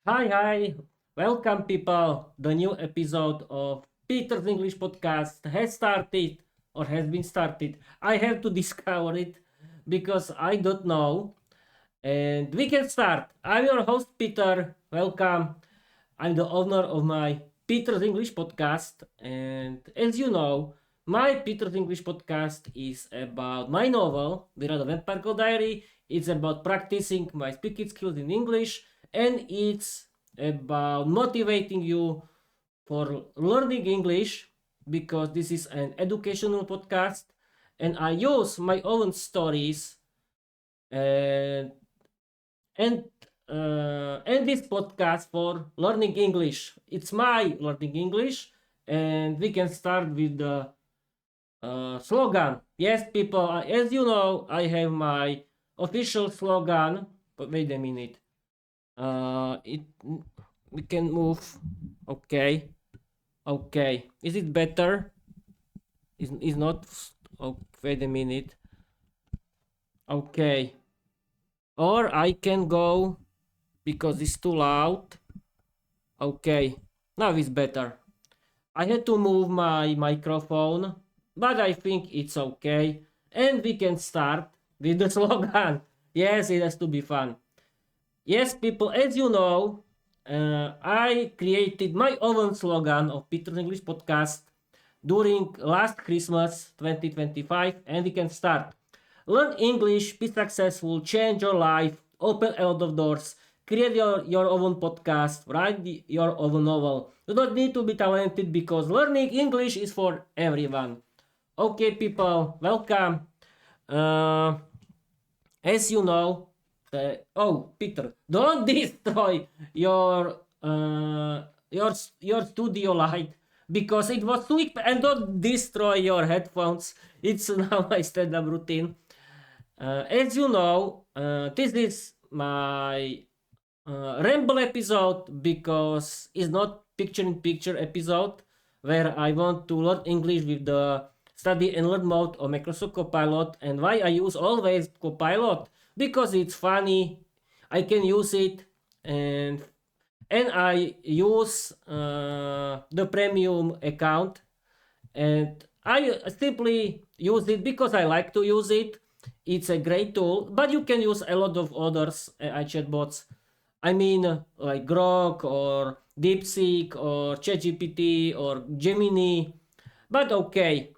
Hi, hi. Welcome, people. The new episode of Peter's English podcast has started or has been started. I have to discover it because I don't know. And we can start. I'm your host, Peter. Welcome. I'm the owner of my Peter's English podcast. And as you know, my Peter's English podcast is about my novel, The Red Vampire Diary. It's about practicing my speaking skills in English, and it's about motivating you for learning English because this is an educational podcast and I use my own stories and and and this podcast for learning English. It's my learning English, and we can start with the slogan. Yes, people, as you know, I have my official slogan. But wait a minute. It we can move. Okay, okay. Is it better? Is not. Oh, wait a minute. Okay. Or I can go because it's too loud. Okay, now it's better. I had to move my microphone, but I think it's okay. And we can start with the slogan. Yes, it has to be fun. Yes, people, as you know, I created my own slogan of Peter's English Podcast during last Christmas 2025, and we can start. Learn English, be successful, change your life, open a lot of doors, create your own podcast, write your own novel. You don't need to be talented because learning English is for everyone. Okay, people, welcome. Uh, as you know, oh, Peter, don't destroy your studio light because it was too and don't destroy your headphones. It's now my stand-up routine. As you know, this is my Ramble episode because it's not picture-in-picture episode where I want to learn English with the study and learn mode of Microsoft Copilot. And why I use always Copilot? Because it's funny, I can use it, and I use the premium account, and I simply use it because I like to use it. It's a great tool, but you can use a lot of others AI chatbots. I mean, like Grok or DeepSeek or ChatGPT or Gemini. But okay,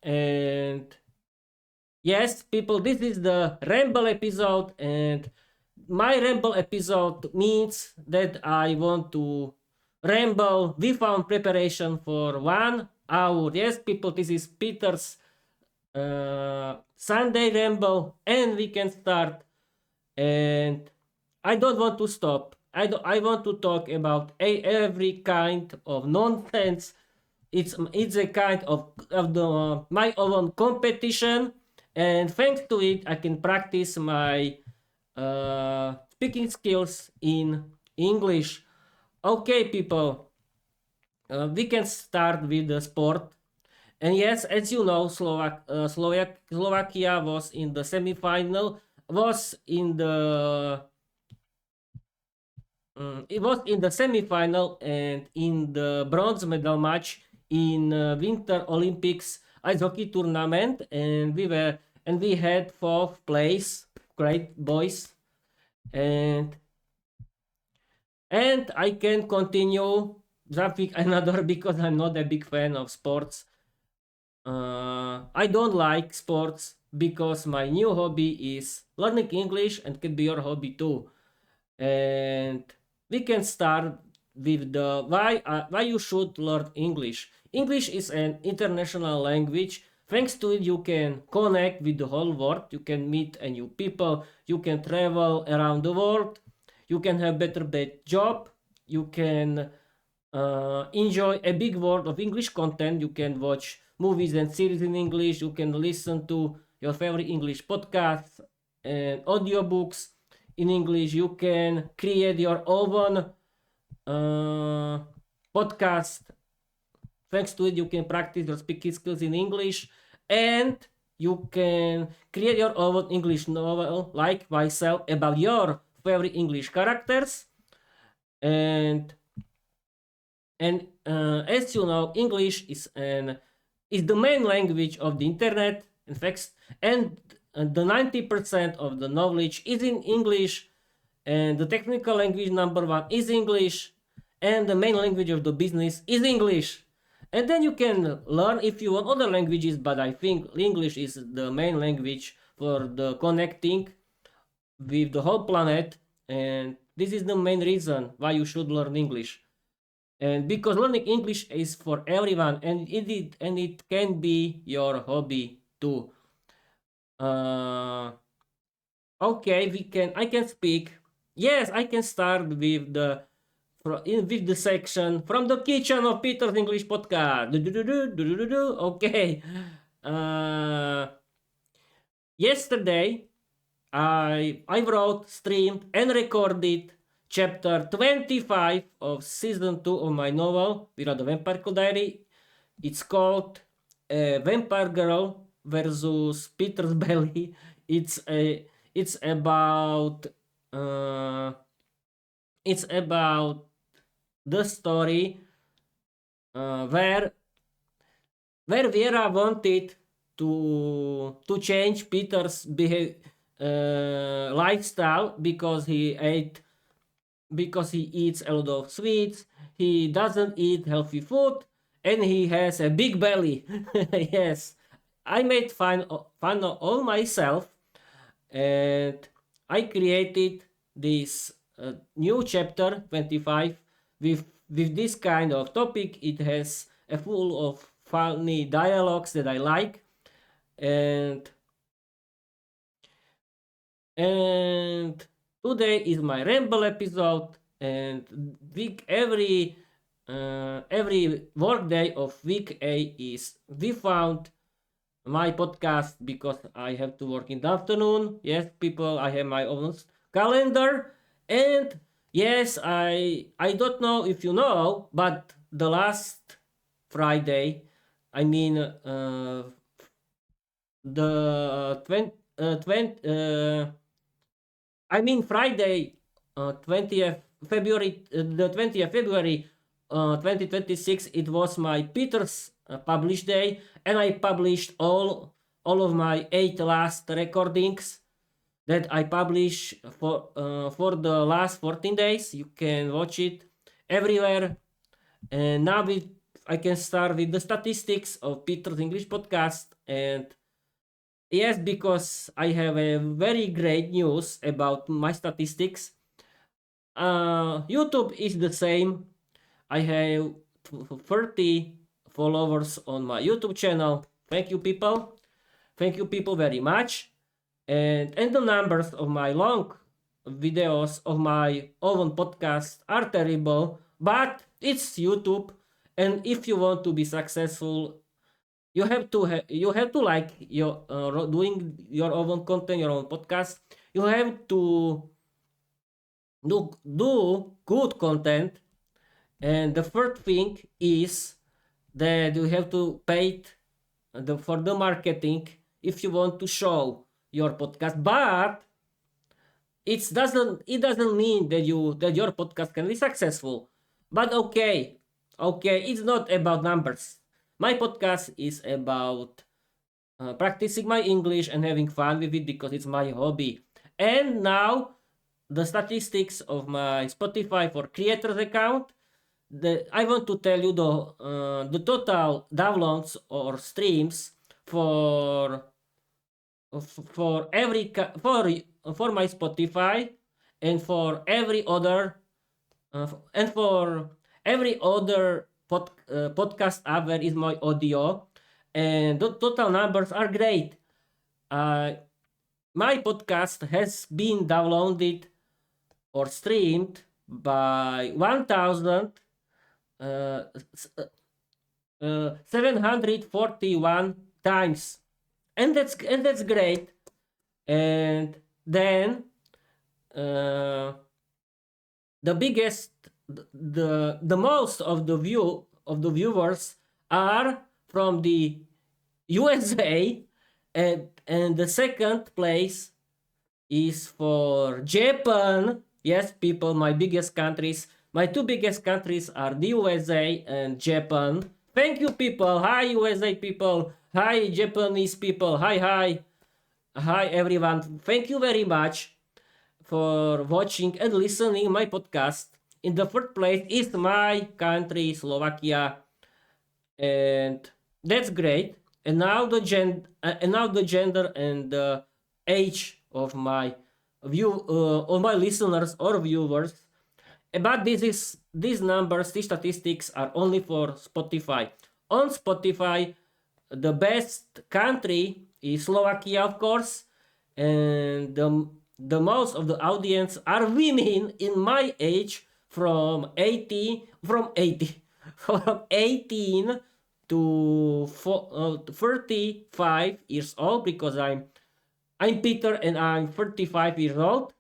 and yes, people, this is the Ramble episode, and my Ramble episode means that I want to ramble without preparation for 1 hour. Yes, people, this is Peter's Sunday Ramble, and we can start. And I don't want to stop. I want to talk about every kind of nonsense. It's a kind of the my own competition, and thanks to it, I can practice my speaking skills in English. Okay, people, we can start with the sport. And yes, as you know, Slovakia was in the semifinal, was in the it was in the semifinal and in the bronze medal match in Winter Olympics ice hockey tournament, and we had fourth place. Great boys, and I can continue something another because I'm not a big fan of sports. I don't like sports because my new hobby is learning English and can be your hobby too. And we can start with the why you should learn English. English is an international language. Thanks to it, you can connect with the whole world. You can meet a new people. You can travel around the world. You can have better job. You can enjoy a big world of English content. You can watch movies and series in English. You can listen to your favorite English podcasts and audiobooks in English. You can create your own podcast. Thanks to it, you can practice your speaking skills in English, and you can create your own English novel like myself about your favorite English characters. and as you know, English is the main language of the internet. In fact, and the 90% of the knowledge is in English, and the technical language number one is English, and the main language of the business is English. And then you can learn if you want other languages, but I think English is the main language for the connecting with the whole planet, and this is the main reason why you should learn English. And because learning English is for everyone, and it can be your hobby too. Uh, okay, we can. I can speak. Yes, I can start with with the section from the kitchen of Peter's English podcast. Okay. Uh, Yesterday I wrote, streamed, and recorded chapter 25 of season 2 of my novel, Vira the Vampire Diary. It's called Vampire Girl versus Peter's Belly. It's about uh, it's about the story where Vera wanted to change Peter's lifestyle because he eats a lot of sweets, he doesn't eat healthy food, and he has a big belly. Yes, I made fun of all myself, and I created this new chapter 25 with this kind of topic. It has a full of funny dialogues that I like, and and today is my Ramble episode, and week every work day of week A is we found my podcast because I have to work in the afternoon. Yes, people, I have my own calendar, and yes, I don't know if you know, but the last Friday, I mean the 20th February, the 20th February 2026, it was my Peter's publish day, and I published all of my 8 last recordings that I publish for the last 14 days. You can watch it everywhere. And now I can start with the statistics of Peter's English podcast. And yes, because I have a very great news about my statistics. YouTube is the same. I have 30 followers on my YouTube channel. Thank you, people. Thank you, people, very much. And the numbers of my long videos of my own podcast are terrible, but it's YouTube. And if you want to be successful, you have to like your doing your own content, your own podcast. You have to do good content, and the first thing is that you have to pay for the marketing if you want to show your podcast. But it doesn't mean that your podcast can be successful. But okay, it's not about numbers. My podcast is about practicing my English and having fun with it because it's my hobby. And now the statistics of my Spotify for creators account. I want to tell you the total downloads or streams for every for my Spotify, and for every other and for every other podcast app where is my audio, and the total numbers are great. uh, my podcast has been downloaded or streamed by 1741 times, and that's great. And then uh, the biggest the most of the viewers are from the USA, and the second place is for Japan. Yes, people, my biggest countries, My two biggest countries are the USA and Japan. Thank you, people. Hi, USA people. Hi, Japanese people. Hi, hi. Hi, everyone. Thank you very much for watching and listening my podcast. In the first place is my country, Slovakia, and that's great. And now the gender and the age of my of my listeners or viewers. But these numbers, these statistics are only for Spotify. On Spotify, the best country is Slovakia, of course, and the most of the audience are women in my age from 80 from 18 to 35 years old, because I'm Peter and I'm 35 years old,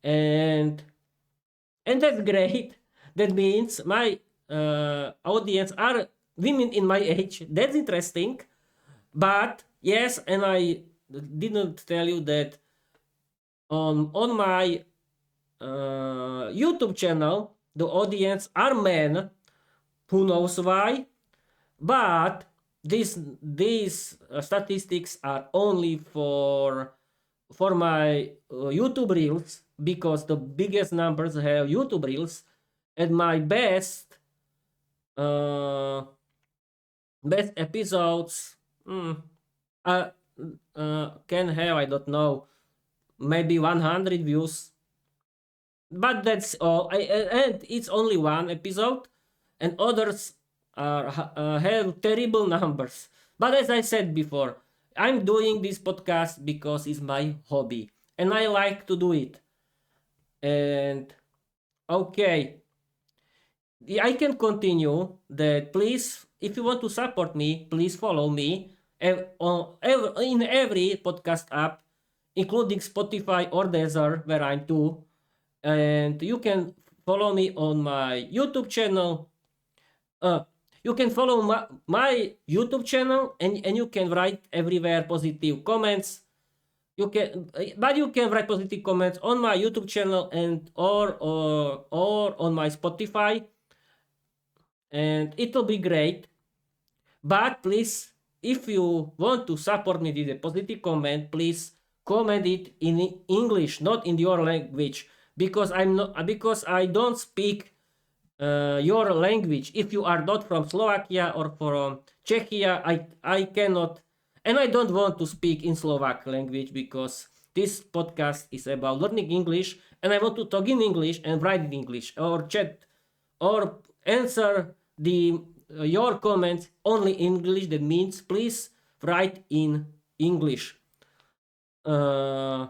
and that's great. That means my audience are women in my age. That's interesting. But yes, and I didn't tell you that on my YouTube channel, the audience are men. Who knows why? But these statistics are only for my YouTube reels, because the biggest numbers have YouTube reels, and my uh, best episodes uh, can have, I don't know, maybe 100 views, but that's all. And it's only one episode, and others have terrible numbers. But as I said before, I'm doing this podcast because it's my hobby and I like to do it. And okay, I can continue that. Please, if you want to support me, please follow me in every podcast app, including Spotify or Deezer, where I'm too. And you can follow me on my YouTube channel. Uh, you can follow my YouTube channel, and you can write everywhere positive comments. But you can write positive comments on my YouTube channel and or on my Spotify, and it will be great. But please, if you want to support me with a positive comment, please comment it in English, not in your language, because I don't speak your language. If you are not from Slovakia or from Czechia, I cannot, and I don't want to speak in Slovak language, because this podcast is about learning English, and I want to talk in English and write in English or chat or answer the your comments only in English. That means please write in English. Uh,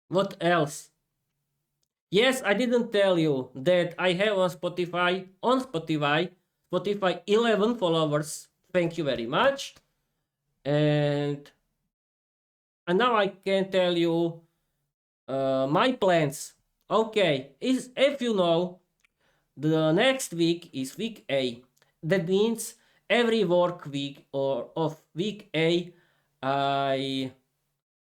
what else? Yes, I didn't tell you that I have on Spotify 11 followers. Thank you very much. And now I can tell you my plans. Okay, if you know, the next week is week A. That means every work week or of week A, I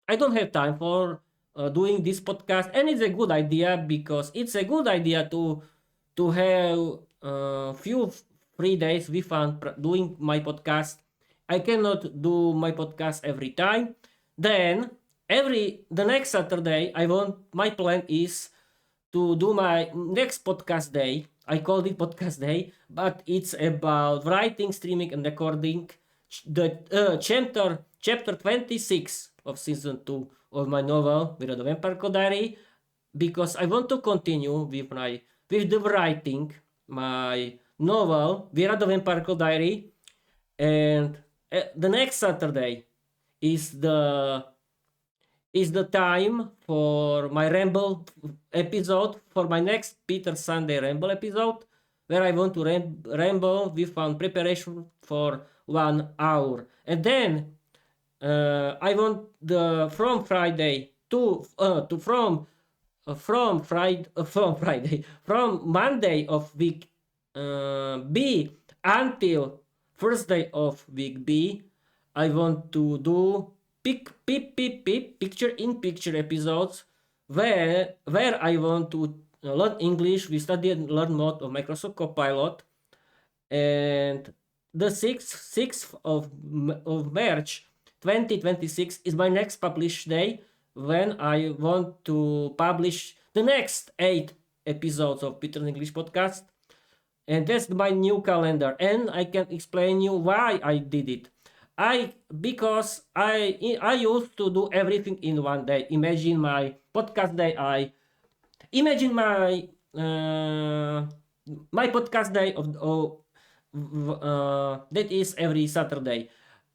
I don't have time for doing this podcast, and it's a good idea, because it's a good idea to have few free days without doing my podcast. I cannot do my podcast every time. Then the next Saturday, I want my plan is to do my next podcast day. I called it podcast day, but it's about writing, streaming, and recording the chapter 26 of season 2 of my novel Vira the Vampire Diary, because I want to continue with the writing my novel Vira the Vampire Diary, and the next Saturday is the time for my Ramble episode, for my next Peter Sunday Ramble episode, where I want to ramble without preparation for 1 hour. And then I want the from Friday to from Friday from Monday of week B until first day of week B. I want to do picture in picture episodes, where I want learn English. We study and learn mode of Microsoft Copilot, and the 6th of March 2026 is my next publish day, when I want to publish the next 8 episodes of Peter's English Podcast. And that's my new calendar, and I can explain you why I did it. I used to do everything in one day. Imagine my podcast day. I imagine my podcast day that is every Saturday.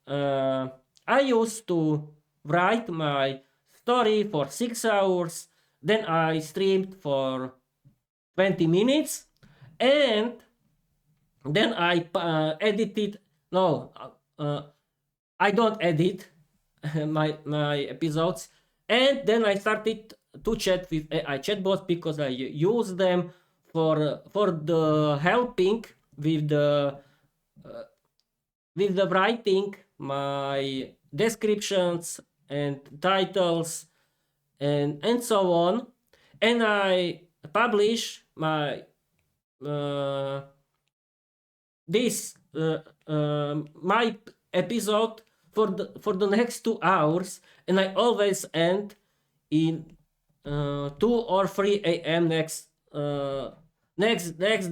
I used to write my story for 6 hours, then I streamed for 20 minutes, and then I edited. No, I don't edit my episodes, and then I started to chat with AI chatbots, because I use them for the helping with the writing my descriptions and titles and so on, and I publish my this my episode for the next 2 hours, and I always end in 2 or 3 a.m. next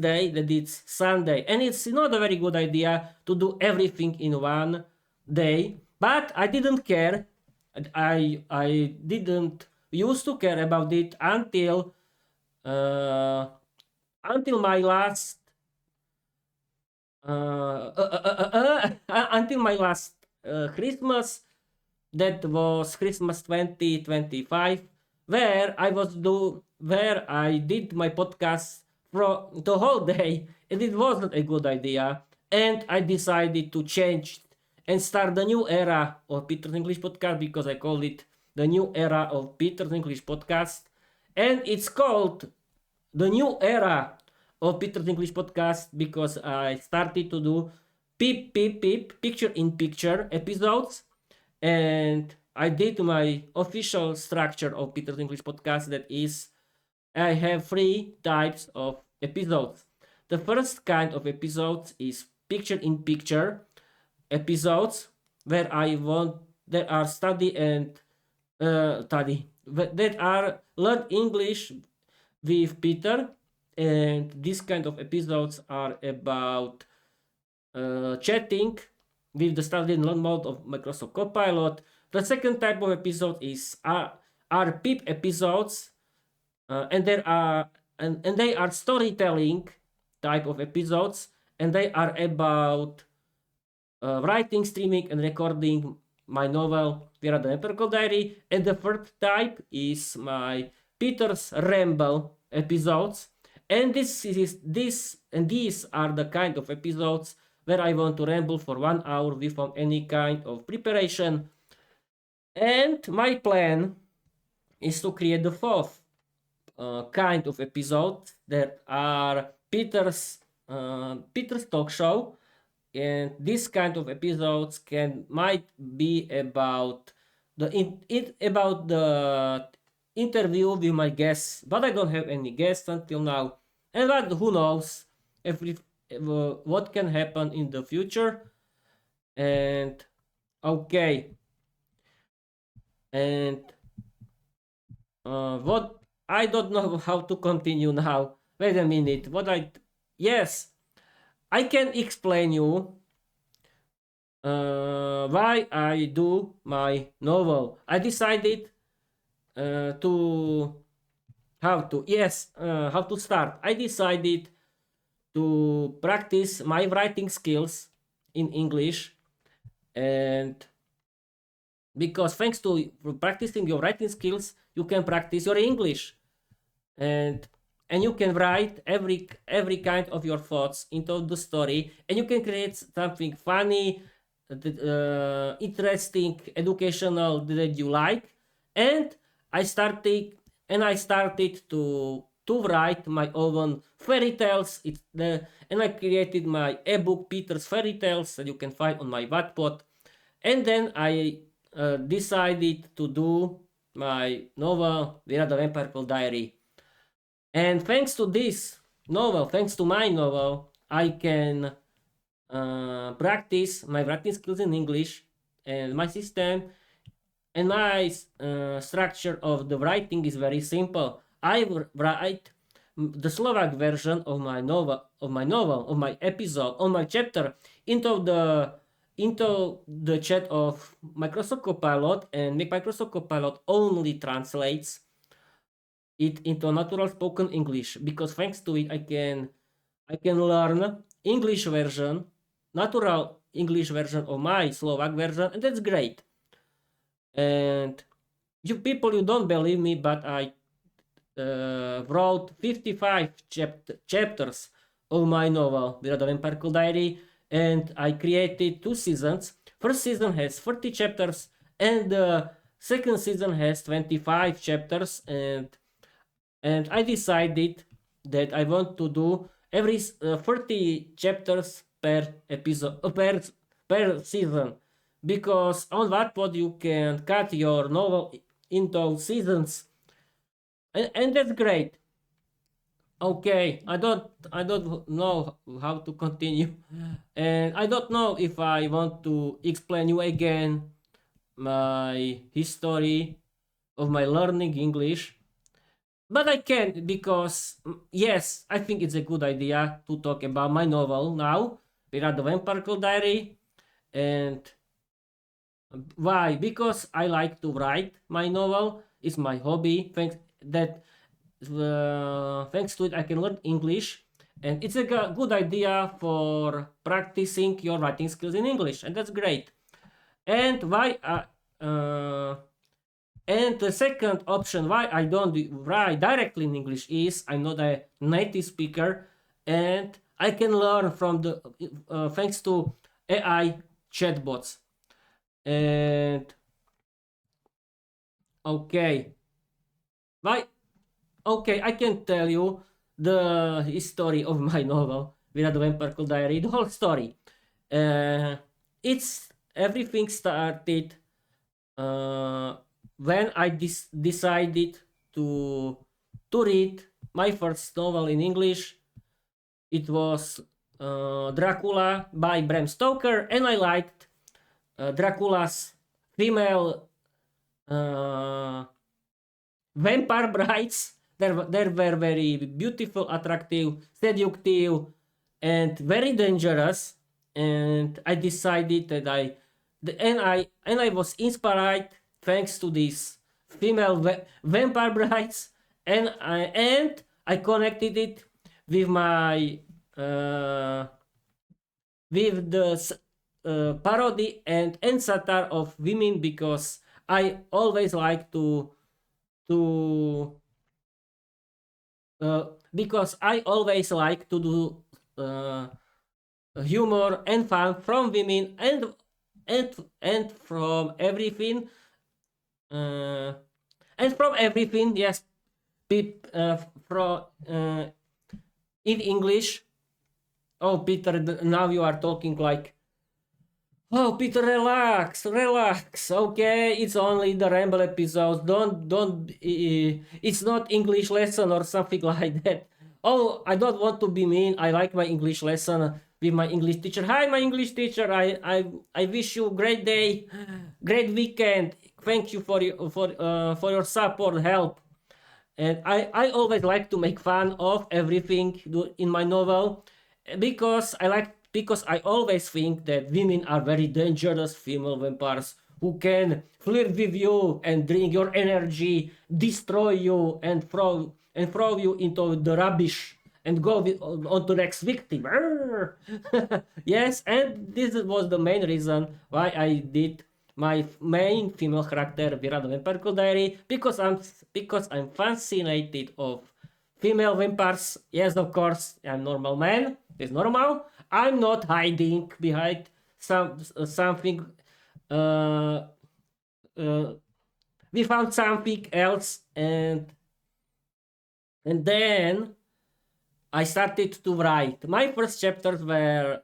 day, that it's Sunday. And it's not a very good idea to do everything in one day, but I didn't care. I didn't used to care about it until my last until my last Christmas. That was Christmas 2025, where I did my podcast for the whole day, and it wasn't a good idea. And I decided to change and start the new era of Peter's English Podcast, because I call it the new era of Peter's English Podcast, and it's called the new era of Peter's English Podcast because I started to do picture in picture episodes, and I did my official structure of Peter's English Podcast. That is, I have 3 types of episodes. The first kind of episodes is picture in picture episodes, where that are study and study that are learn English with Peter, and these kind of episodes are about chatting with the study and learn mode of Microsoft Copilot. The second type of episode is are PIP episodes, and they are storytelling type of episodes, and they are about writing, streaming, and recording my novel Vera the Empirical Diary. And the third type is my Peter's Ramble episodes, and these are the kind of episodes where I want to ramble for 1 hour without any kind of preparation. And my plan is to create the fourth kind of episodes that are Peter's talk show, and this kind of episodes might be about about the interview with my guests, but I don't have any guests until now, and who knows what can happen in the future. And okay, and what I don't know how to continue now. Wait a minute. Yes, I can explain you why I do my novel. I decided to how to start. I decided to practice my writing skills in English, and because thanks to practicing your writing skills, you can practice your English, and you can write every kind of your thoughts into the story, and you can create something funny, interesting, educational that you like. And I started to write my own fairy tales. And I created my ebook Peter's Fairy Tales that you can find on my Wattpad. And then I decided to do my novel Vera the Vampire Diary. And thanks to this novel, thanks to my novel, I can practice my writing skills in English, and my system and my structure of the writing is very simple. I write the Slovak version of my novel, of my episode, of my chapter into the chat of Microsoft Copilot, and Microsoft Copilot only translates it into natural spoken English, because thanks to it I can learn English version, natural English version of my Slovak version, and that's great. And you don't believe me, but I wrote 55 chapters of my novel, The Vampire Diary, and I created 2 seasons. First season has 30 chapters, and the second season has 25 chapters, and I decided that I want to do every 30 chapters per episode, per season, because on Wattpad you can cut your novel into seasons, and that's great. Okay, I don't know how to continue, and I don't know if I want to explain you again my history of my learning English. But I can, because yes, I think it's a good idea to talk about my novel now, Pirate the Vampire Diary. And why? Because I like to write my novel. It's my hobby. Thanks to it, I can learn English, and it's a good idea for practicing your writing skills in English, and that's great. And why? Uh, and the second option why I don't write directly in English is I'm not a native speaker, and I can learn from the thanks to AI chatbots. And okay, why? Okay, I can tell you the history of my novel, Without the Vampire Diary, the whole story. Uh, it's everything started uh, when I decided to to read my first novel in English. It was Dracula by Bram Stoker, and I liked Dracula's female uh, vampire brides. They were very beautiful, attractive, seductive, and very dangerous. And I decided that I was inspired thanks to these female vampire brides, and I connected it with my with the parody and satire of women, because I always like to because I always like to do uh, humor and fun from women, and and from everything uh, and from everything. Yes, from in English. Oh, Peter, now you are talking like. Oh, Peter, relax, relax. Okay, it's only the Ramble episodes. Don't. It's not English lesson or something like that. Oh, I don't want to be mean. I like my English lesson with my English teacher. Hi, my English teacher. I wish you a great day, great weekend. Thank you for your support, help. And I always like to make fun of everything in my novel, because I always think that women are very dangerous female vampires who can flirt with you and drink your energy, destroy you, and throw you into the rubbish and go on to the next victim. Yes, and this was the main reason why I did my main female character Vera the Vampire Diary, because I'm fascinated of female vampires. Yes, of course, I'm normal man. It's normal. I'm not hiding behind something. Uh, uh, we found something else, and then I started to write. My first chapters were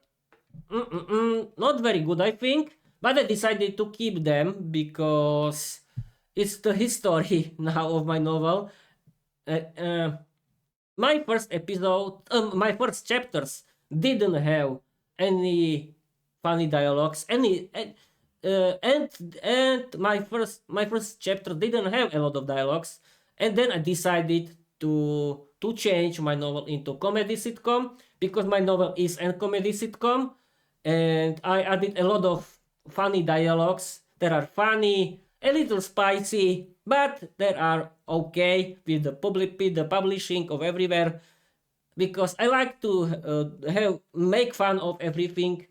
not very good, I think, but I decided to keep them because it's the history now of my novel. Uh, uh, my first episode, my first chapters didn't have any funny dialogues, and my first chapter didn't have a lot of dialogues, and then I decided to change my novel into comedy sitcom because my novel is a comedy sitcom, and I added a lot of funny dialogues that are funny, a little spicy, but they are okay with the publishing of everywhere because I like to have make fun of everything,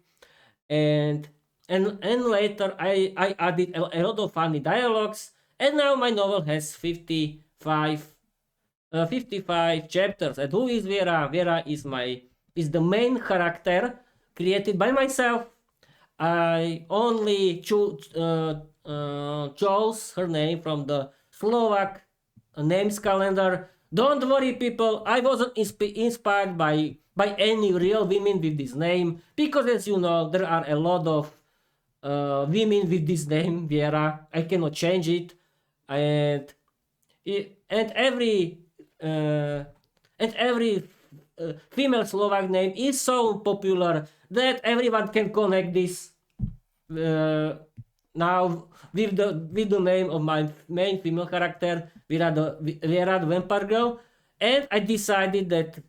and and later I added a lot of funny dialogues, and now my novel has 55 chapters. And who is Vera? Vera is the main character created by myself. I only chose her name from the Slovak names calendar. Don't worry, people. I wasn't inspired by any real women with this name because, as you know, there are a lot of women with this name, Vera. I cannot change it, and and uh, every female Slovak name is so popular that everyone can connect this uh, now with the name of my main female character, Vera the vampire girl, and I decided that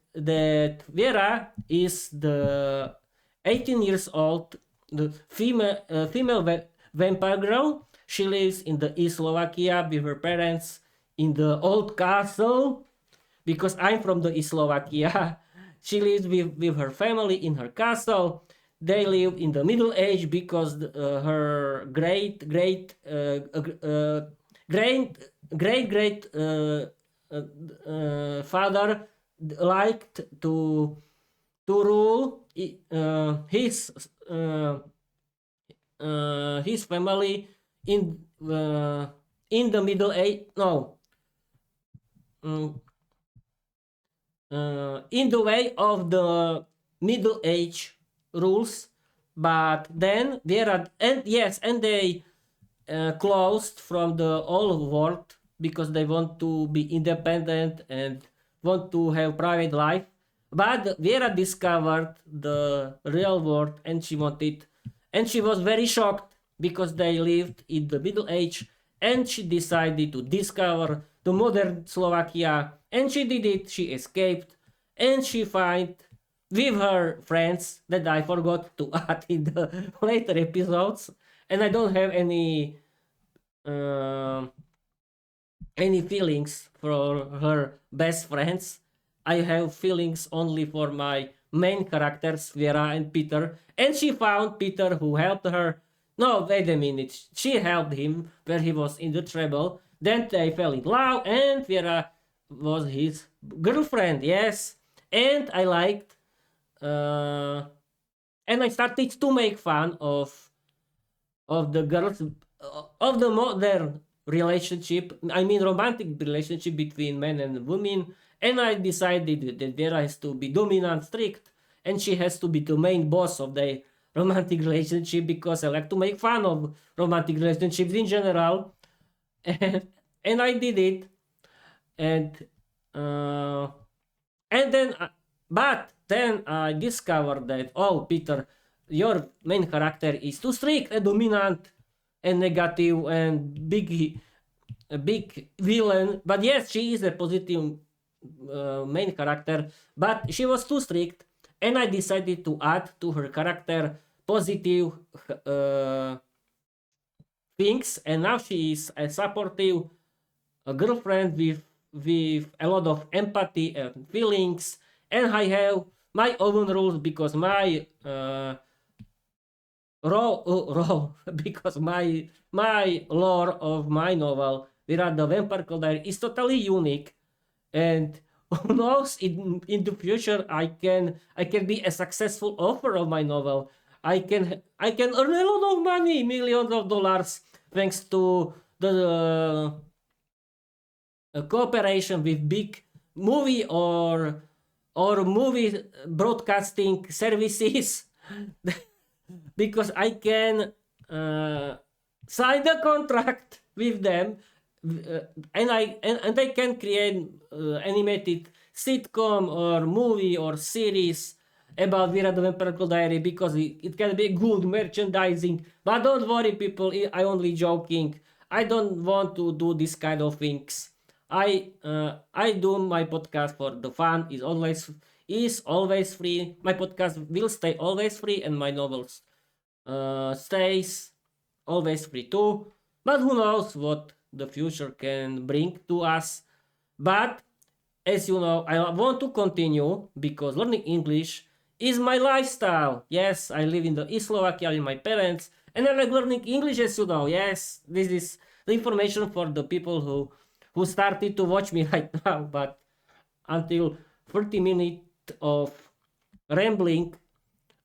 Vera is the 18 years old, the female vampire girl. She lives in the East Slovakia with her parents in the old castle because I'm from the East Slovakia. She lives with her family in her castle. They live in the Middle Age because her great great father liked to rule uh, his family in uh, in the Middle Age. No, mm, in the way of the Middle Age rules, but then there are, and yes, and they closed from the old world because they want to be independent and want to have private life. But Vera discovered the real world, and she was very shocked because they lived in the Middle Age, and she decided to discover the modern Slovakia, and she did it. She escaped, and she find with her friends that I forgot to add in the later episodes, and I don't have uh, any feelings for her best friends. I have feelings only for my main characters, Vera and Peter. And she found Peter who helped her. No, wait a minute. She helped him where he was in the trouble. Then they fell in love, and Vera was his girlfriend. Yes, and I liked. Uh, and I started to make fun of the girls of the modern relationship, I mean romantic relationship between men and women, and I decided that Vera has to be dominant, strict, and she has to be the main boss of the romantic relationship because I like to make fun of romantic relationships in general. And I did it, and uh, and then but then I discovered that, oh, Peter, your main character is too strict and dominant and negative and a big villain. But yes, she is a positive main character, but she was too strict, and I decided to add to her character positive uh, things, and now she is a supportive girlfriend with a lot of empathy and feelings, and I have my own rules because my role because my lore of my novel Virat the Vampire Diary is totally unique, and who knows, in the future I can be a successful author of my novel. I can earn a lot of money, millions of dollars, thanks to the cooperation with big movie or movie broadcasting services because I can uh, sign the contract with them, and I can create animated sitcom or movie or series about Vira the Vampirical Diary because it can be good merchandising. But don't worry, people, I only joking. I don't want to do this kind of things. I do my podcast for the fun. Is always free. My podcast will stay always free, and my novels stays always free too. But who knows what the future can bring to us. But as you know, I want to continue because learning English is my lifestyle. Yes, I live in the East Slovakia with my parents, and I like learning English, as you know. Yes, this is the information for the people who started to watch me right now. But until 30 minutes of rambling,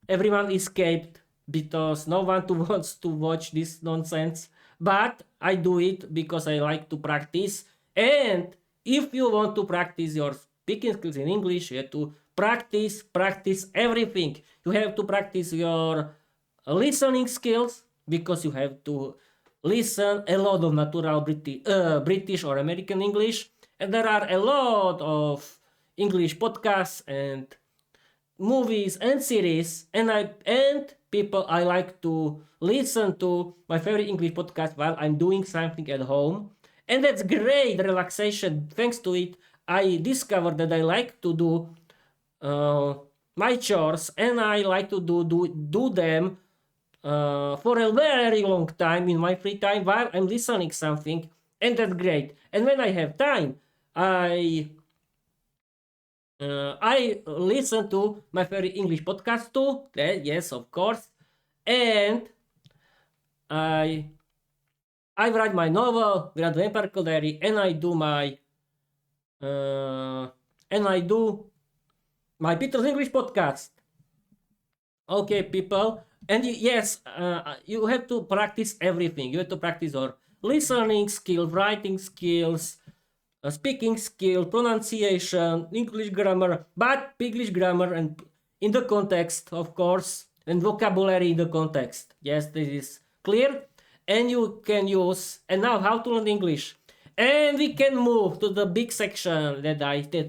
everyone escaped because no one wants to watch this nonsense. But I do it because I like to practice. And if you want to practice your speaking skills in English, you have to practice everything. You have to practice your listening skills because you have to listen a lot of natural British or American English. And there are a lot of English podcasts and movies and series, and people I like to listen to my favorite English podcast while I'm doing something at home, and that's great relaxation. Thanks to it, I discovered that I like to do my chores, and I like to do them for a very long time in my free time while I'm listening something, and that's great. And when I have time, I listen to my favorite English podcast too. Yes, of course. And I I write my novel, Grand Vampirical Diary, and I do my Peter's English podcast. Okay, people. And yes, you have to practice everything. You have to practice your listening skills, writing skills, speaking skill, pronunciation, English grammar, but English grammar and in the context, of course, and vocabulary in the context. Yes, this is clear. And you can use, and now how to learn English. And we can move to the big section that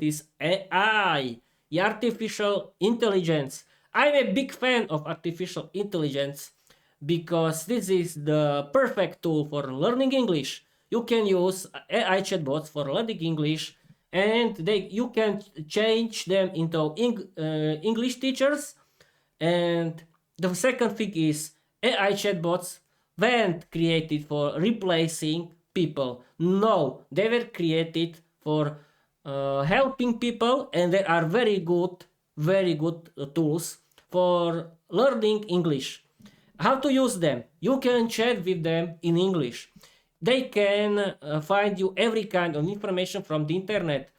is AI, the artificial intelligence. I'm a big fan of artificial intelligence because this is the perfect tool for learning English. You can use AI chatbots for learning English, and you can change them into English teachers. And the second thing is AI chatbots weren't created for replacing people. No, they were created for helping people, and they are very good tools for learning English. How to use them? You can chat with them in English. They can find you every kind of information from the internet.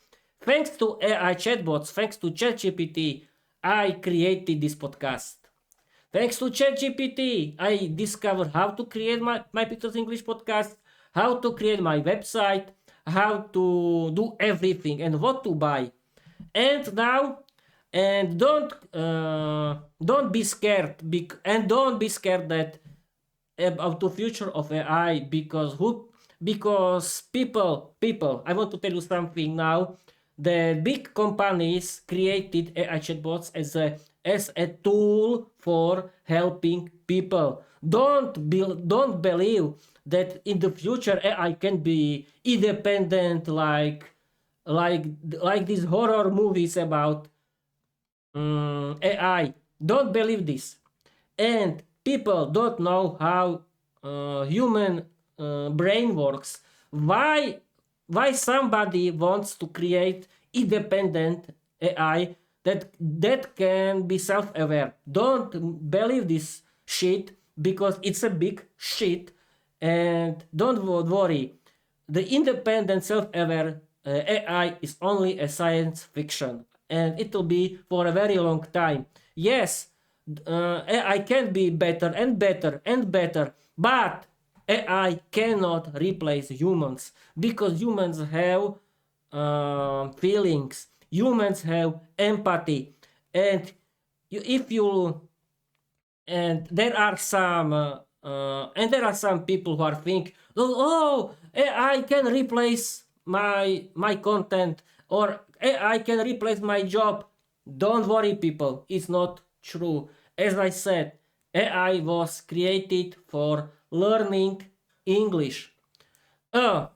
Thanks to AI chatbots, thanks to ChatGPT, I created this podcast. Thanks to ChatGPT, I discovered how to create my Peter's English podcast, how to create my website, how to do everything, and what to buy. And now, and don't be scared, and don't be scared that about the future of AI because people I want to tell you something now. The big companies created AI chatbots as a tool for helping people. Don't believe that in the future AI can be independent like these horror movies about AI. Don't believe this. And people don't know how human brain works. Why somebody wants to create independent AI that can be self-aware? Don't believe this shit because it's a big shit. And don't worry, the independent self-aware AI is only a science fiction, and it will be for a very long time. Yes, AI can be better and better and better, but AI cannot replace humans because humans have feelings, humans have empathy, and if you and there are some people who are think, oh, AI can replace my content, or AI can replace my job. Don't worry, people, it's not true. As I said, AI was created for learning English. Uh,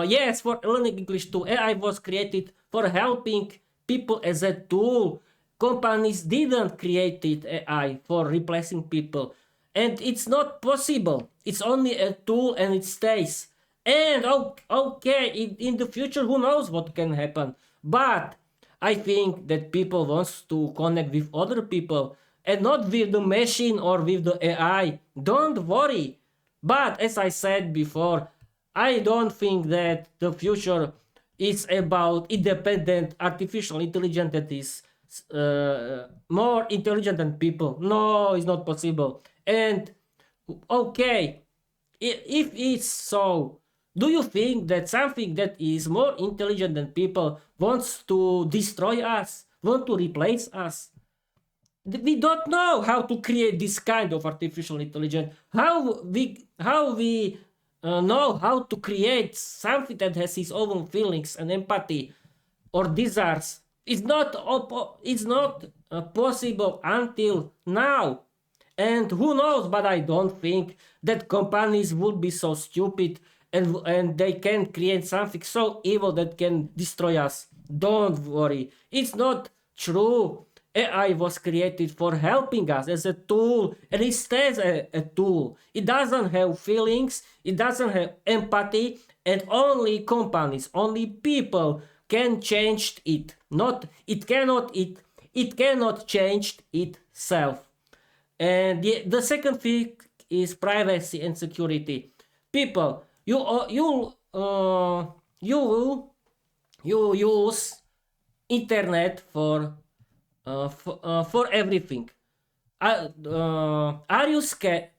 yes, for learning English too. AI was created for helping people as a tool. Companies didn't create AI for replacing people. And it's not possible. It's only a tool and it stays. And okay, in the future, who knows what can happen. But I think that people wants to connect with other people and not with the machine or with the AI. Don't worry. But as I said before, I don't think that the future is about independent artificial intelligence that is more intelligent than people. No, it's not possible. And okay, if it's so, do you think that something that is more intelligent than people wants to destroy us, want to replace us? We don't know how to create this kind of artificial intelligence. How we know how to create something that has its own feelings and empathy or desires? It's not possible until now. And who knows, but I don't think that companies would be so stupid and they can create something so evil that can destroy us. Don't worry, it's not true. AI was created for helping us as a tool, and it stays a tool. It doesn't have feelings, it doesn't have empathy, and only companies, only people can change it. Not it cannot change itself. And the second thing is privacy and security. People, you you use internet for everything. Are you scared?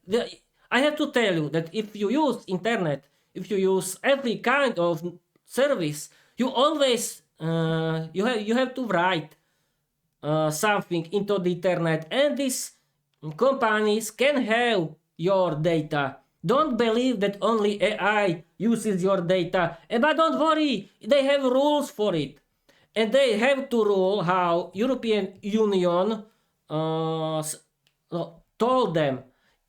I have to tell you that if you use internet, if you use every kind of service, you always you have to write something into the internet, and these companies can have your data. Don't believe that only AI uses your data. But don't worry, they have rules for it. And they have to rule how European Union told them.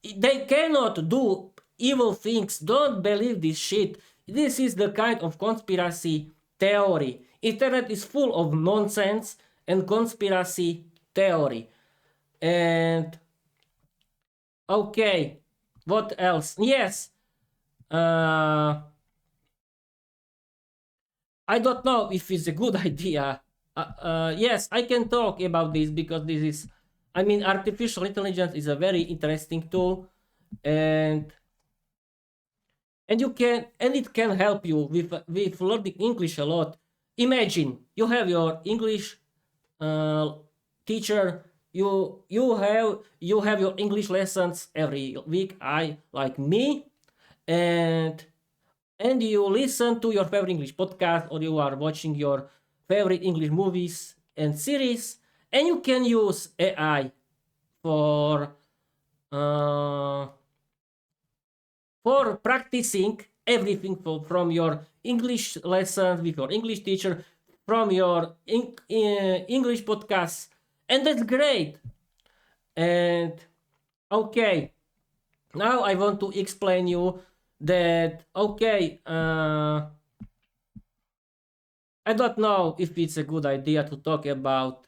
They cannot do evil things. Don't believe this shit. This is the kind of conspiracy theory. Internet is full of nonsense and conspiracy theory. And okay, what else? Yes, uh, I don't know if it's a good idea. Yes, I can talk about this because this is, I mean, artificial intelligence is a very interesting tool, and it can help you with learning English a lot. Imagine you have your English uh, teacher. You have your English lessons every week. I like me, and you listen to your favorite English podcast, or you are watching your favorite English movies and series, and you can use AI for uh, practicing everything from your English lessons with your English teacher, from your English podcasts, and that's great. And okay, now I want to explain you that okay, I don't know if it's a good idea to talk about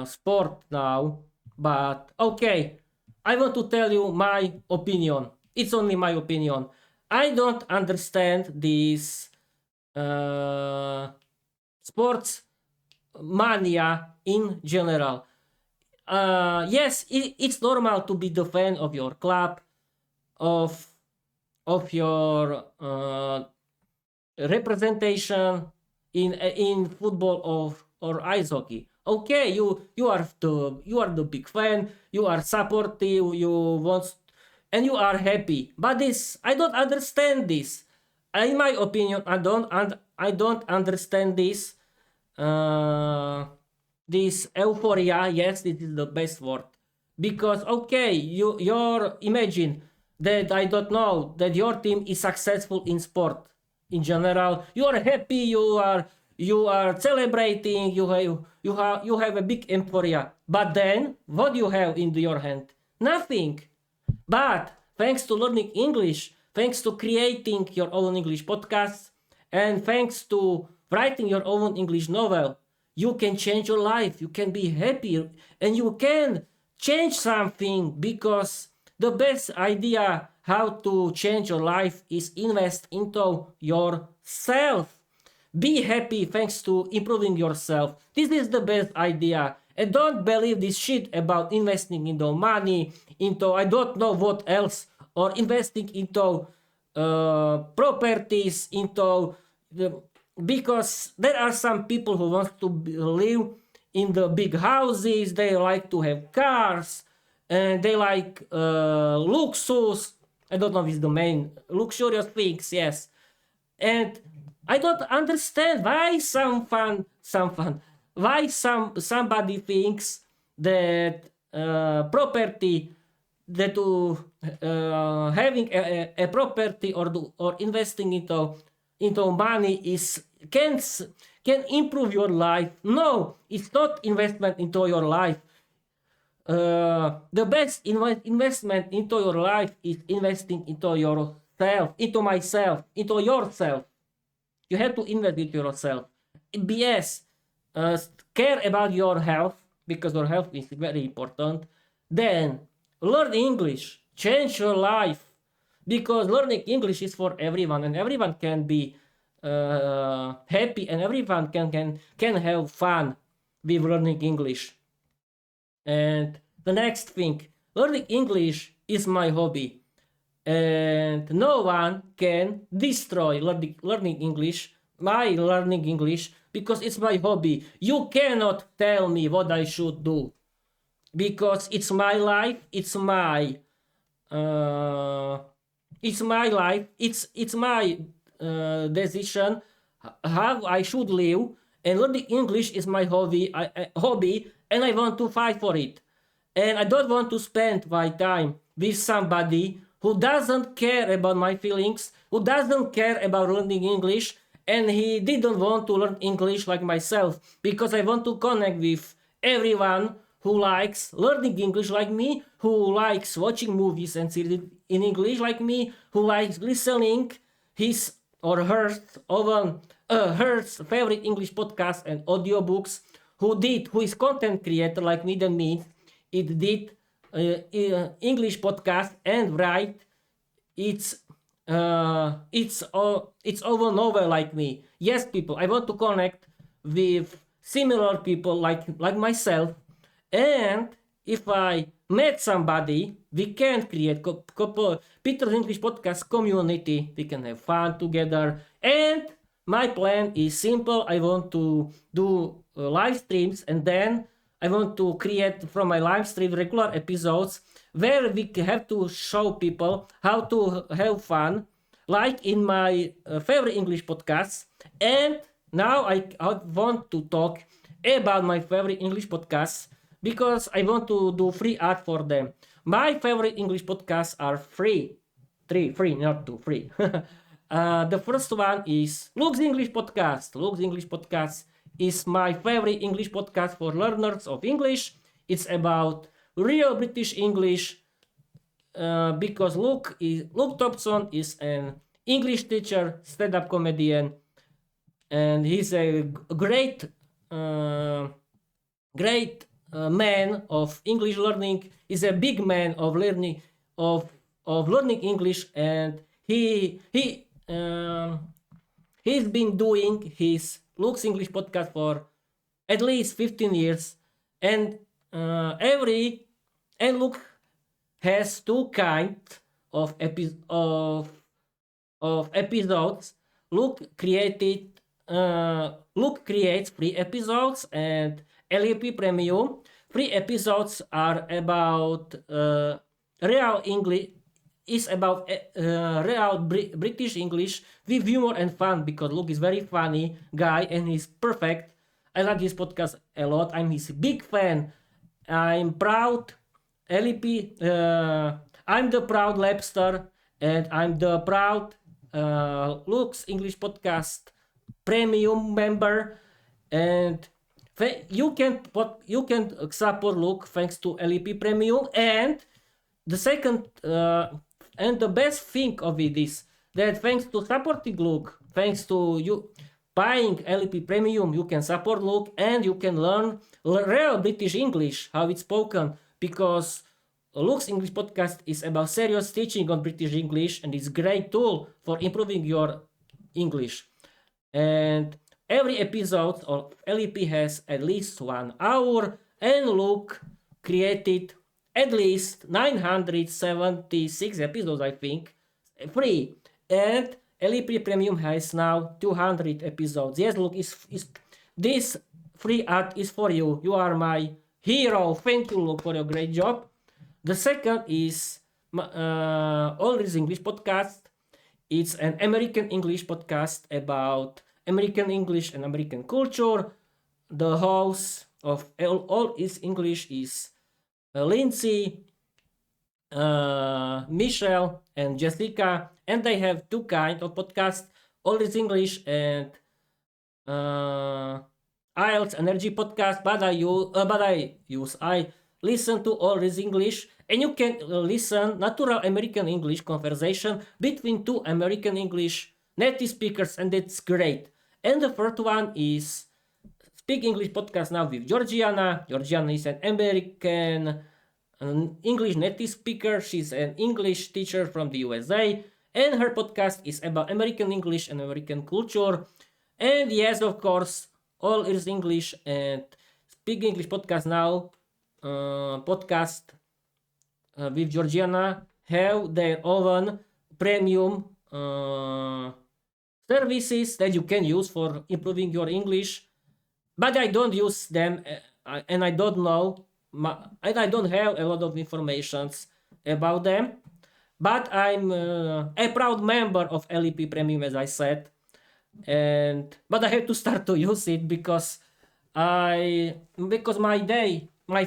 sport now, but okay, I want to tell you my opinion. It's only my opinion. I don't understand this sports mania in general. Yes, it's normal to be the fan of your club, of your representation in football or ice hockey. Okay, you are the big fan. You are supportive. You want and you are happy. But this I don't understand this. In my opinion, I don't understand this. This euphoria. Yes, this is the best word. Because okay, your imagine that I don't know that your team is successful in sport in general. You are happy. you are celebrating, you have a big euphoria. But then, what do you have in your hand? Nothing. But thanks to learning English, thanks to creating your own English podcasts, and thanks to writing your own English novel, you can change your life. You can be happy, and you can change something, because the best idea how to change your life is invest into yourself. Be happy thanks to improving yourself. This is the best idea. And don't believe this shit about investing into money, into I don't know what else, or investing into properties, into the, because there are some people who want to live in the big houses, they like to have cars, and they like luxus. I don't know if it's the main luxurious things, yes. And I don't understand why why somebody thinks that property, that having a property, or investing into money can improve your life. No, it's not investment into your life. The best investment into your life is investing into yourself, into myself, into yourself. You have to invest into yourself. BS, care about your health, because your health is very important. Then learn English, change your life, because learning English is for everyone, and everyone can be happy, and everyone can have fun with learning English. And the next thing, learning English is my hobby, and no one can destroy learning English, my learning English, because it's my hobby. You cannot tell me what I should do, because it's my life, uh, it's my life, it's my decision how I should live, and learning English is my hobby, and I want to fight for it. And I don't want to spend my time with somebody who doesn't care about my feelings, who doesn't care about learning English, and he didn't want to learn English like myself, because I want to connect with everyone who likes learning English like me, who likes watching movies and series in English like me, who likes listening his or her favorite English podcast and audiobooks, who is content creator like me, than me. It did English podcast and write it's over novel like me. Yes, people, I want to connect with similar people like myself, and if I met somebody, we can create Peter's English podcast community. We can have fun together, and my plan is simple. I want to do live streams, and then I want to create from my live stream regular episodes where we have to show people how to have fun, like in my favorite English podcasts. And now I want to talk about my favorite English podcasts, because I want to do free ad for them. My favorite English podcasts are free. Free, not two, free. The first one is Luke's English Podcast. Luke's English Podcast is my favorite English podcast for learners of English. It's about real British English, because Luke Thompson is an English teacher, stand-up comedian, and he's a great man of English learning. He's a big man of learning English, and he's been doing his Luke's English podcast for at least 15 years, and Luke has two kinds of episodes. Luke creates free episodes and LEP Premium. Free episodes are about real English. Is about real British English with humor and fun, because Luke is very funny guy and he's perfect. I like his podcast a lot. I'm his big fan. I'm proud LEP. I'm the proud Labster, and I'm the proud Luke's English podcast premium member, and you can support Luke thanks to LEP Premium. And the second and the best thing of it is that thanks to supporting Luke, thanks to you buying LEP Premium, you can support Luke and you can learn real British English, how it's spoken, because Luke's English podcast is about serious teaching on British English, and it's a great tool for improving your English. And every episode of LEP has at least 1 hour, and Luke created at least 976 episodes, I think, free. And LEP Premium has now 200 episodes. Yes, Luke, this free ad is for you. You are my hero. Thank you, Luke, for your great job. The second is All This English podcast. It's an American English podcast about American English and American culture. The host of All Is English is Lindsay, Michelle, and Jessica, and they have two kinds of podcasts: All Is English and IELTS Energy podcast. But I listen to All Is English, and you can listen natural American English conversation between two American English native speakers, and that's great. And the third one is Speak English podcast now with Georgiana. Georgiana is an American English native speaker. She's an English teacher from the USA, and her podcast is about American English and American culture. And yes, of course, All Is English and Speak English podcast now podcast with Georgiana have their own premium services that you can use for improving your English, but I don't use them, and I don't know, and I don't have a lot of informations about them. But I'm a proud member of LEP Premium, as I said, but I have to start to use it because my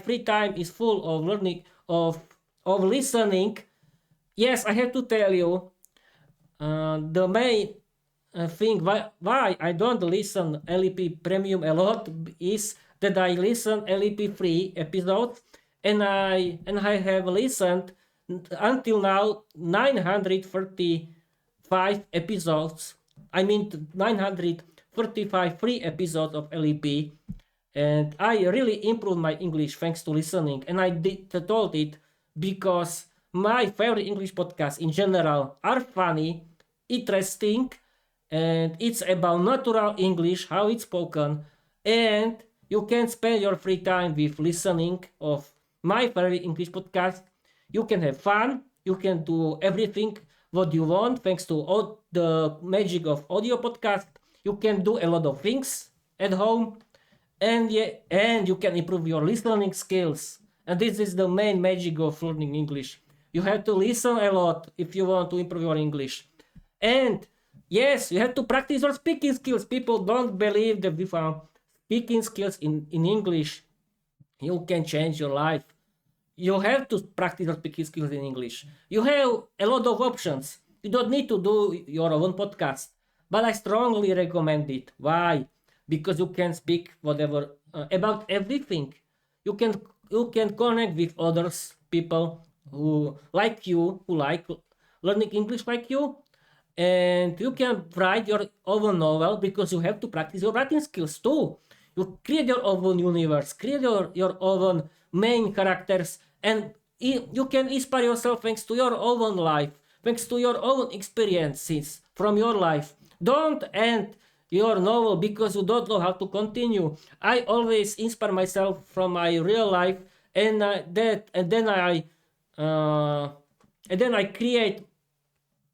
free time is full of learning, of listening. Yes, I have to tell you, the main thing why I don't listen LEP Premium a lot is that I listen LEP free episodes, and I have listened until now 935 episodes. I mean 935 free episodes of LEP, and I really improved my English thanks to listening. And I told it because my favorite English podcasts in general are funny, interesting, and it's about natural English, how it's spoken, and you can spend your free time with listening of my favorite English podcast. You can have fun, you can do everything what you want thanks to all the magic of audio podcast. You can do a lot of things at home, and you can improve your listening skills. And this is the main magic of learning English. You have to listen a lot if you want to improve your English. And yes, you have to practice your speaking skills. People don't believe that with speaking skills in English, you can change your life. You have to practice your speaking skills in English. You have a lot of options. You don't need to do your own podcast, but I strongly recommend it. Why? Because you can speak whatever about everything. You can connect with others, people who like you, who like learning English like you, and you can write your own novel because you have to practice your writing skills too. You create your own universe, create your own main characters, and you can inspire yourself thanks to your own life, thanks to your own experiences from your life. Don't end your novel because you don't know how to continue. I always inspire myself from my real life, and then I create,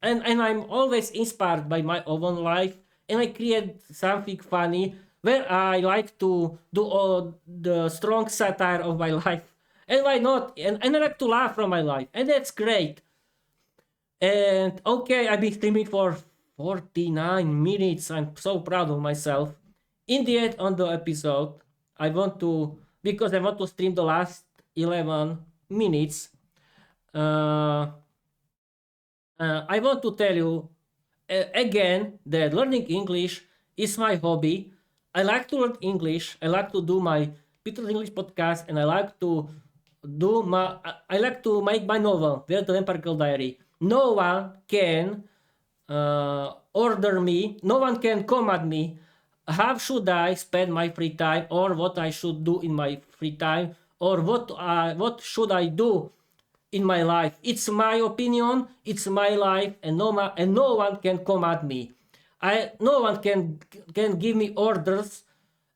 and I'm always inspired by my own life, and I create something funny where I like to do all the strong satire of my life. And why not? And I like to laugh from my life, and that's great. And okay, I've been streaming for 49 minutes. I'm so proud of myself. In the end, on the episode, because I want to stream the last 11 minutes. I want to tell you again that learning English is my hobby. I like to learn English. I like to do my Peter's English podcast, and I like to make my novel, The Vampire Diary. No one can order me. No one can command me. How should I spend my free time, or what I should do in my free time, or what should I do in my life? It's my opinion. It's my life, and no one can command me. No one can give me orders,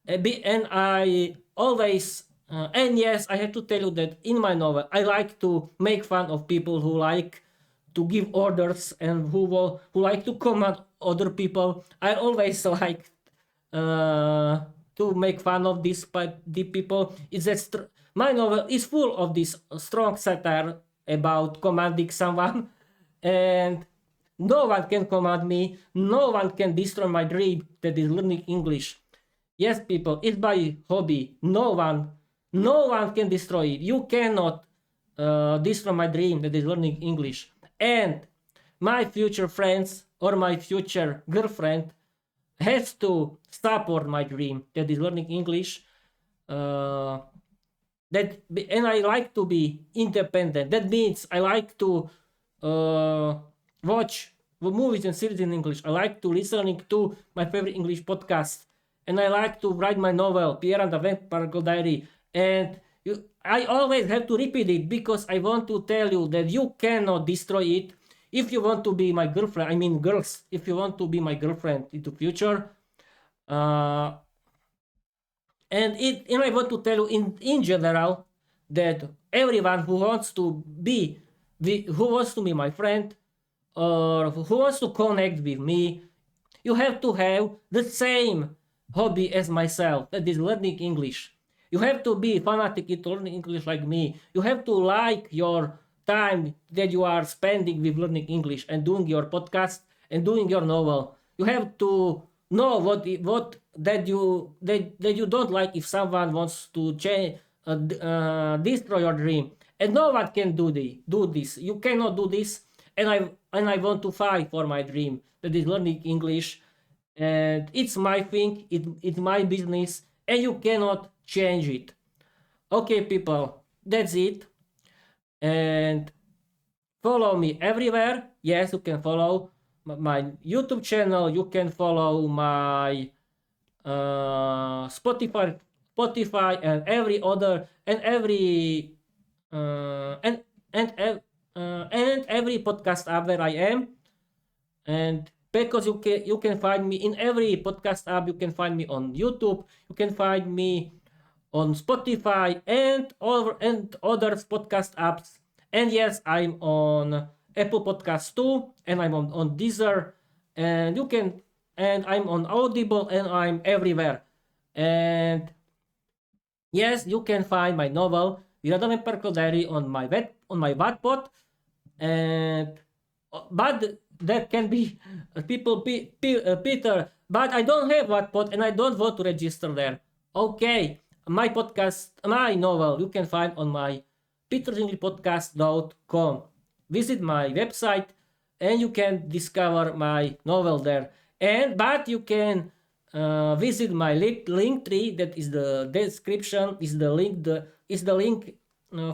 and I always and yes, I have to tell you that in my novel I like to make fun of people who like to give orders and who like to command other people. I always like uh, to make fun of the people. Is that my novel is full of this strong satire about commanding someone, and no one can command me. No one can destroy my dream that is learning English. Yes, people, it's my hobby. No one can destroy it. You cannot destroy my dream that is learning English. And my future friends or my future girlfriend has to support my dream that is learning English. Uh, and I like to be independent. That means I like to uh, watch movies and series in English. I like to listening to my favorite English podcast, and I like to write my novel Pierre and the Vampire Diary. And I always have to repeat it because I want to tell you that you cannot destroy it. If you want to be my girlfriend, I mean girls, if you want to be my girlfriend in the future, uh, and I want to tell you in general that everyone who wants to be my friend or who wants to connect with me, you have to have the same hobby as myself, that is learning English. You have to be fanatic in learning English like me. You have to like your time that you are spending with learning English and doing your podcast and doing your novel. You have to know what that you don't like if someone wants to change destroy your dream, and no one can do this. You cannot do this, and I want to fight for my dream that is learning English, and it's my thing. It's my business, and you cannot change it. Okay, people, that's it. And follow me everywhere. Yes, you can follow my YouTube channel. You can follow my Spotify, and every other and every and and every podcast app where I am. And because you can find me in every podcast app, you can find me on YouTube, you can find me on Spotify and other podcast apps. And yes, I'm on Apple Podcasts too, and I'm on Deezer, and you can and I'm on Audible, and I'm everywhere. And yes, you can find my novel The Vampire Diary on my Wattpad, and but that can be Peter, but I don't have Wattpad and I don't want to register there. Okay, my novel you can find on my petersinglipodcast.com. Visit my website and you can discover my novel there. And but you can visit my link tree, that is the description, is the link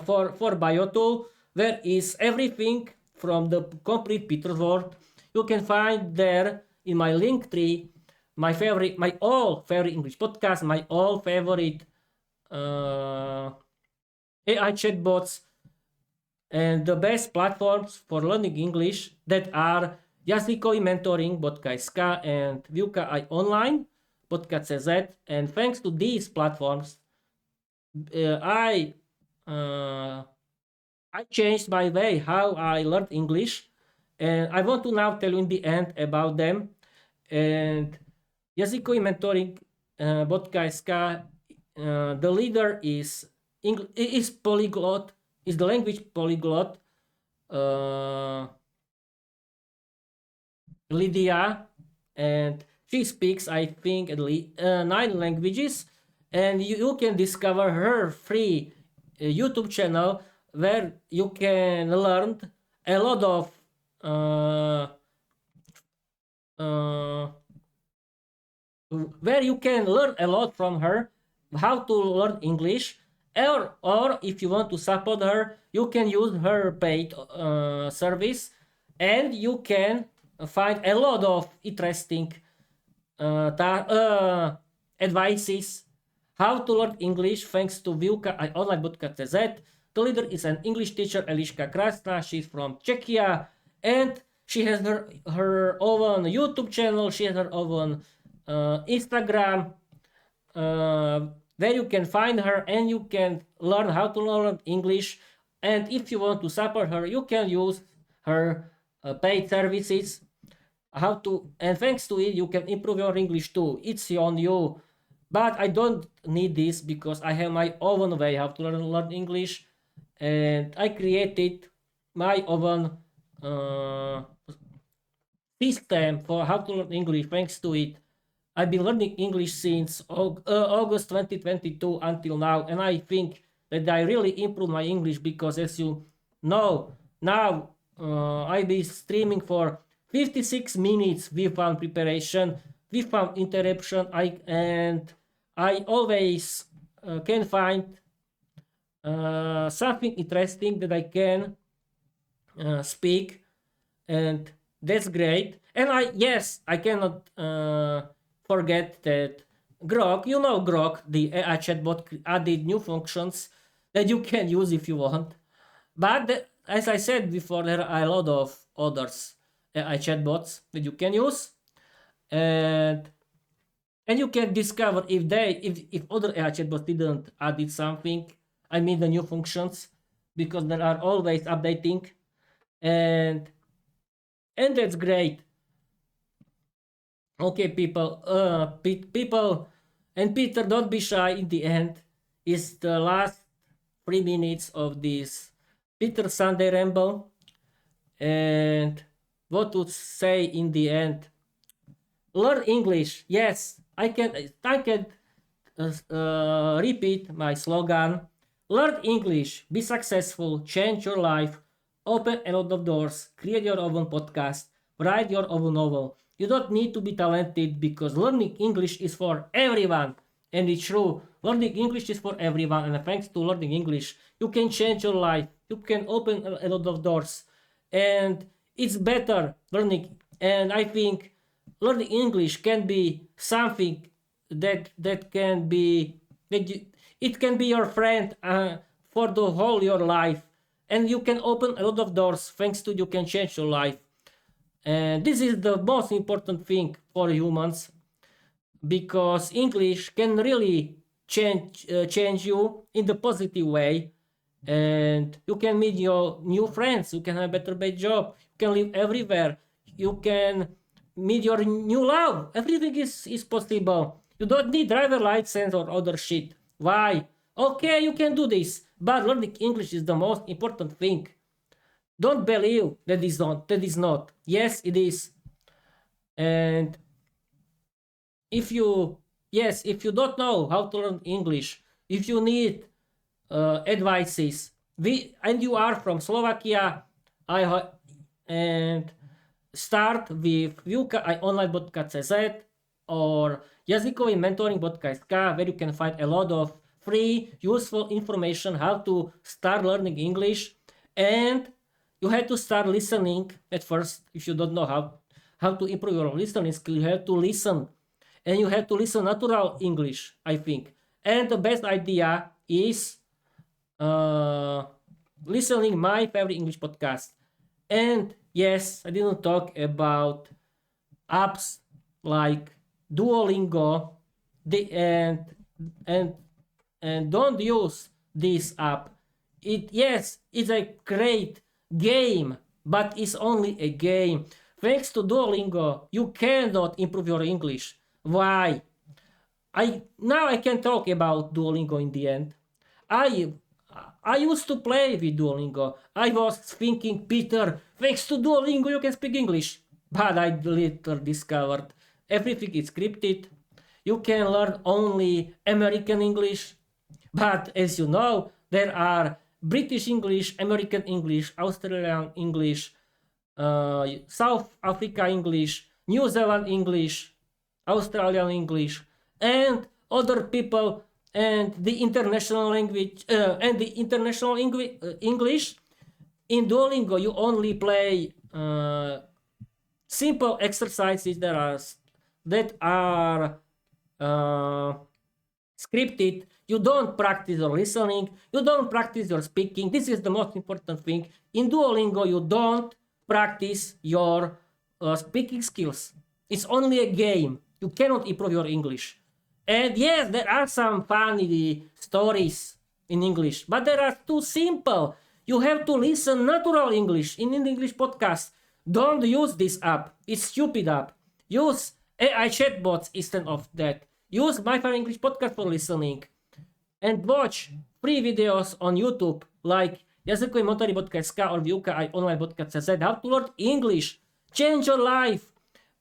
for bio tool, where is everything from the complete Peter world. You can find there in my link tree my all favorite English podcast, my all favorite uh, AI chatbots, and the best platforms for learning English that are Jazykoi Mentoring, Botka.sk, and Vyuka I Online, Botka.cz. And thanks to these platforms, uh, I uh, I changed my way how I learned English, and I want to now tell you in the end about them. And Jazykoi Mentoring, Botka.sk, the leader is polyglot, is the language polyglot, uh, Lydia, and she speaks, I think, at least 9 languages. And you can discover her free YouTube channel where you can learn a lot of uh, uh, where you can learn a lot from her, how to learn English, or if you want to support her, you can use her paid service, and you can find a lot of interesting advices how to learn English thanks to Výuka a online.cz. The leader is an English teacher, Eliška Krásna. She's from Czechia, and she has her own YouTube channel. She has her own Instagram, where you can find her and you can learn how to learn English. And if you want to support her, you can use her paid services. How to, and thanks to it, you can improve your English too. It's on you. But I don't need this because I have my own way how to learn English, and I created my own system for how to learn English. Thanks to it, I've been learning English since August 2022 until now, and I think that I really improved my English because, as you know, now I've been streaming for 56 minutes without preparation, without interruption. I always can find something interesting that I can speak, and that's great. And I cannot forget that Grok, you know Grok, the AI chatbot, added new functions that you can use if you want. But as I said before, there are a lot of others AI chatbots that you can use, and you can discover if other AI chatbots didn't added something. I mean the new functions, because they are always updating, and that's great. Okay, people, people, and Peter, don't be shy. In the end, is the last 3 minutes of this Peter Sunday Ramble, and what to say in the end? Learn English. Yes, I can repeat my slogan. Learn English, be successful, change your life, open a lot of doors, create your own podcast, write your own novel. You don't need to be talented because learning English is for everyone. And it's true, learning English is for everyone, and thanks to learning English, you can change your life, you can open a lot of doors, and it's better learning. And I think learning English can be something that can be it can be your friend for the whole your life, and you can open a lot of doors thanks to you can change your life. And this is the most important thing for humans, because English can really change you in the positive way, and you can meet your new friends, you can have a better job, you can live everywhere, you can meet your new love. Everything is possible. You don't need driver license or other shit. Why? Okay, you can do this, but learning English is the most important thing. Don't believe that is not. That is not. Yes, it is. And if you don't know how to learn English, if you need advices, and you are from Slovakia, and start with Výuka aj online.cz or jazykový mentoring.sk, where you can find a lot of free, useful information how to start learning English. And you have to start listening at first. If you don't know how to improve your listening skill, you have to listen. And you have to listen natural English, I think. And the best idea is listening my favorite English podcast. And yes, I didn't talk about apps like Duolingo, and don't use this app. It's a great game, but it's only a game. Thanks to Duolingo, you cannot improve your English. Why? I can talk about Duolingo in the end. I used to play with Duolingo. I was thinking, Peter, thanks to Duolingo you can speak English. But I later discovered everything is scripted. You can learn only American English. But as you know, there are British English, American English, Australian English, South Africa English, New Zealand English, Australian English, and other people, and the international language and the international English. In Duolingo, you only play simple exercises that are scripted. You don't practice your listening, you don't practice your speaking. This is the most important thing. In Duolingo, you don't practice your speaking skills. It's only a game. You cannot improve your English. And yes, there are some funny stories in English, but they are too simple. You have to listen natural English in an English podcast. Don't use this app. It's stupid app. Use AI chatbots instead of that. Use My Fire English podcast for listening. And watch free videos on YouTube like jazykovymotory.sk or výuka aj online.cz. How to learn English. Change your life.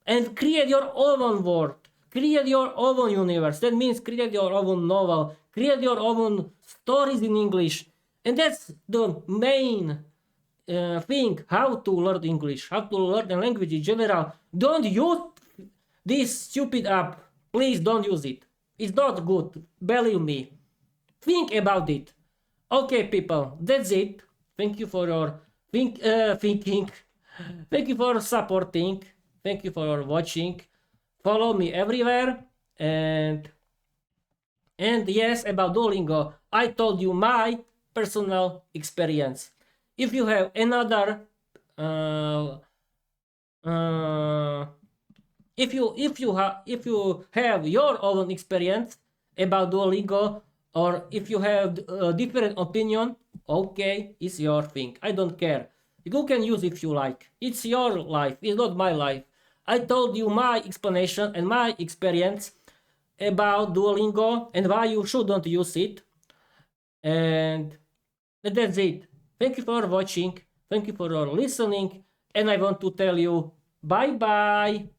And create your own world. Create your own universe. That means create your own novel. Create your own stories in English. And that's the main thing, how to learn English, how to learn a language in general. Don't use this stupid app. Please don't use it. It's not good. Believe me. Think about it. Okay, people, that's it. Thank you for your thinking. Thank you for supporting. Thank you for watching. Follow me everywhere. And yes, about Duolingo, I told you my personal experience. If you have another if you have your own experience about Duolingo, or if you have a different opinion, okay, it's your thing. I don't care. You can use if you like. It's your life. It's not my life. I told you my explanation and my experience about Duolingo and why you shouldn't use it. And that's it. Thank you for watching. Thank you for your listening. And I want to tell you bye bye.